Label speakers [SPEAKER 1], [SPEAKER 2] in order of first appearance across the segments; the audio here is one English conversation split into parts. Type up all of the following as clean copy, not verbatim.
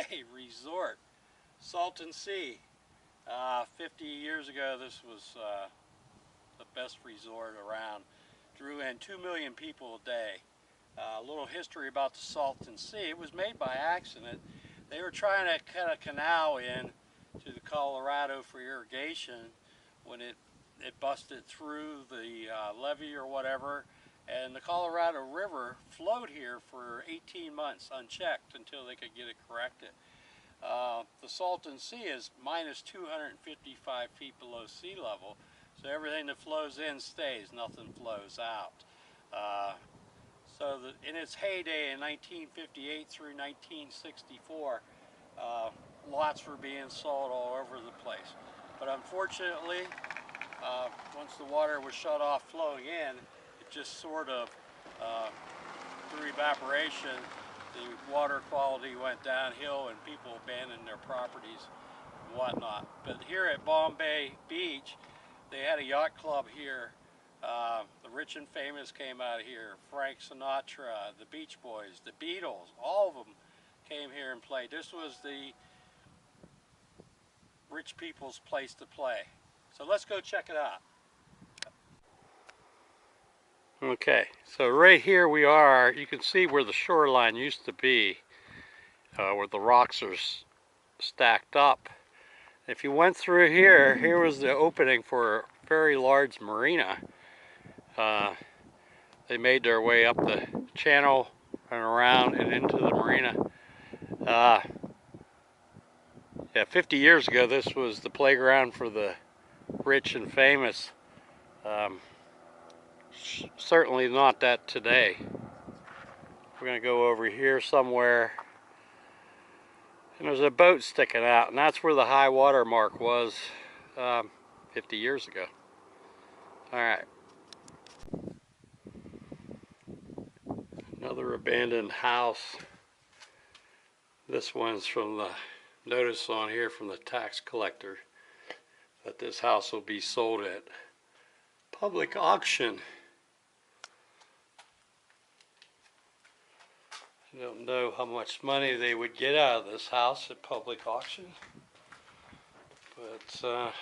[SPEAKER 1] Bay Resort, Salton Sea. 50 years ago, this was the best resort around. Drew in 2 million people a day. A little history about the Salton Sea. It was made by accident. They were trying to cut a canal in to the Colorado for irrigation when it busted through the levee or whatever, and the Colorado River flowed here for 18 months unchecked until they could get it corrected. The Salton Sea is minus 255 feet below sea level, so everything that flows in stays, nothing flows out. So in its heyday in 1958 through 1964, lots were being sold all over the place. But unfortunately, once the water was shut off flowing in, it just sort of, through evaporation, the water quality went downhill and people abandoned their properties and whatnot. But here at Bombay Beach, they had a yacht club here. The rich and famous came out here. Frank Sinatra, the Beach Boys, the Beatles, all of them came here and played. This was the rich people's place to play. So let's go check it out. Okay, so right here we are. You can see where the shoreline used to be, where the rocks are stacked up. If you went through here, here was the opening for a very large marina. They made their way up the channel and around and into the marina. Yeah, 50 years ago, this was the playground for the rich and famous. Certainly not that today. We're going to go over here somewhere, and there's a boat sticking out, and that's where the high water mark was 50 years ago. All right. Another abandoned house. This one's from the notice on here from the tax collector that this house will be sold at public auction. I don't know how much money they would get out of this house at public auction, but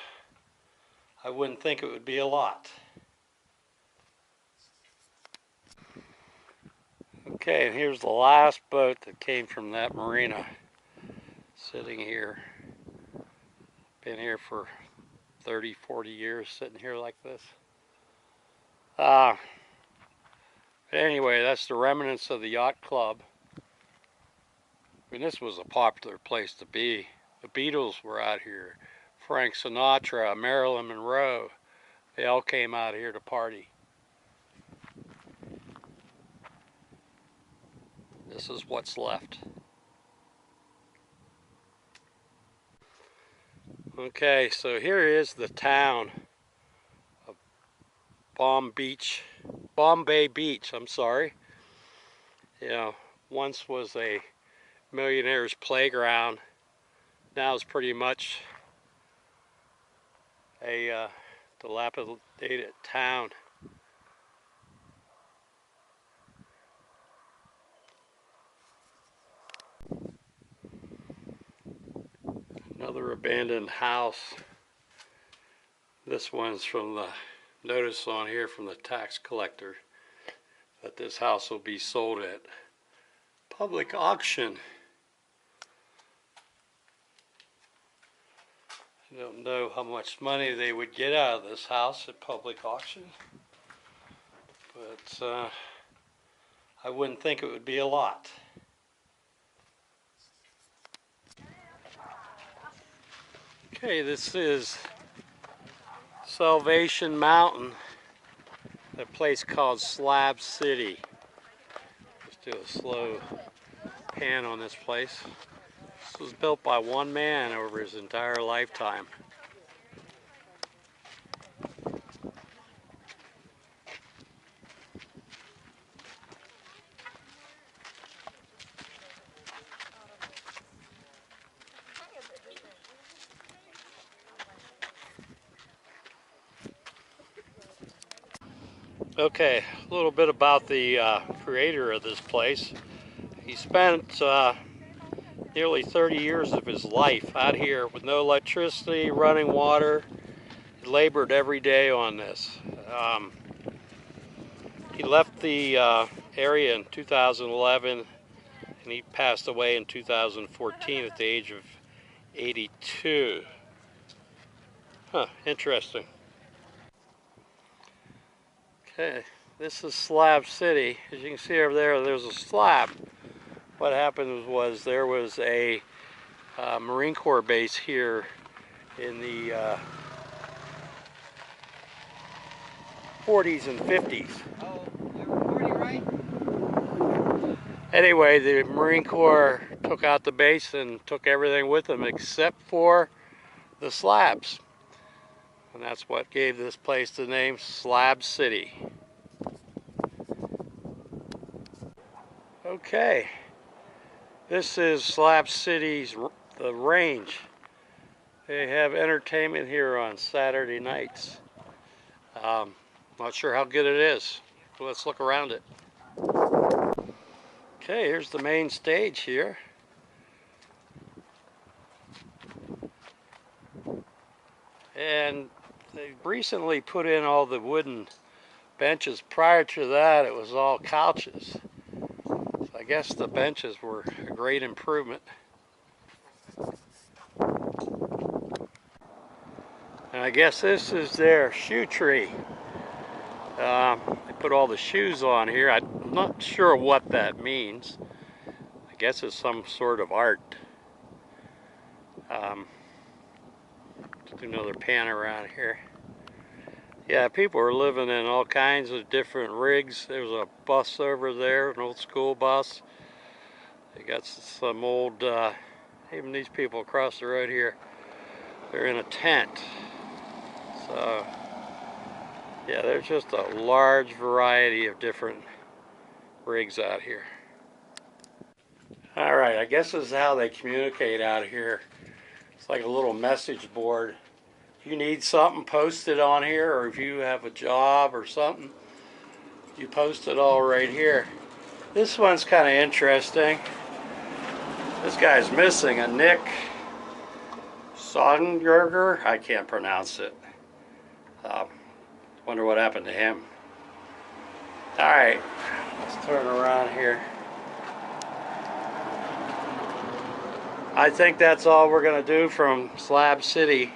[SPEAKER 1] I wouldn't think it would be a lot. Okay, and here's the last boat that came from that marina, sitting here. Been here for 30, 40 years, sitting here like this. But anyway, that's the remnants of the yacht club. I mean, this was a popular place to be. The Beatles were out here. Frank Sinatra, Marilyn Monroe, they all came out here to party. This is what's left. Okay, so here is the town of Bombay Beach, I'm sorry. You know, once was a millionaire's playground. Now it's pretty much a dilapidated town. Another abandoned house. This one's from the notice on here from the tax collector that this house will be sold at public auction. I don't know how much money they would get out of this house at public auction, but I wouldn't think it would be a lot. Okay, this is Salvation Mountain, a place called Slab City. Let's do a slow pan on this place. This was built by one man over his entire lifetime. Okay, a little bit about the creator of this place. He spent nearly 30 years of his life out here with no electricity, running water. He labored every day on this. He left the area in 2011 and he passed away in 2014 at the age of 82. Huh, interesting. Okay, this is Slab City. As you can see over there, there's a slab. What happened was there was a Marine Corps base here in the 40s and 50s.
[SPEAKER 2] Oh, you're recording, right?
[SPEAKER 1] Anyway, the Marine Corps took out the base and took everything with them except for the slabs. And that's what gave this place the name Slab City. Okay, this is Slab City's the range. They have entertainment here on Saturday nights. Not sure how good it is. Let's look around it. Okay, here's the main stage here. And they recently put in all the wooden benches. Prior to that, it was all couches. So I guess the benches were a great improvement. And I guess this is their shoe tree. They put all the shoes on here. I'm not sure what that means. I guess it's some sort of art. Do another pan around here. Yeah, people are living in all kinds of different rigs. There's a bus over there, an old school bus. They got some old, even these people across the road here, they're in a tent. So, yeah, there's just a large variety of different rigs out here. All right, I guess this is how they communicate out here. It's like a little message board. If you need something, post it on here, or if you have a job or something, you post it all right here. This one's kind of interesting. This guy's missing a Nick Songerger. I can't pronounce it. Wonder what happened to him. All right, let's turn around here. I think that's all we're going to do from Slab City.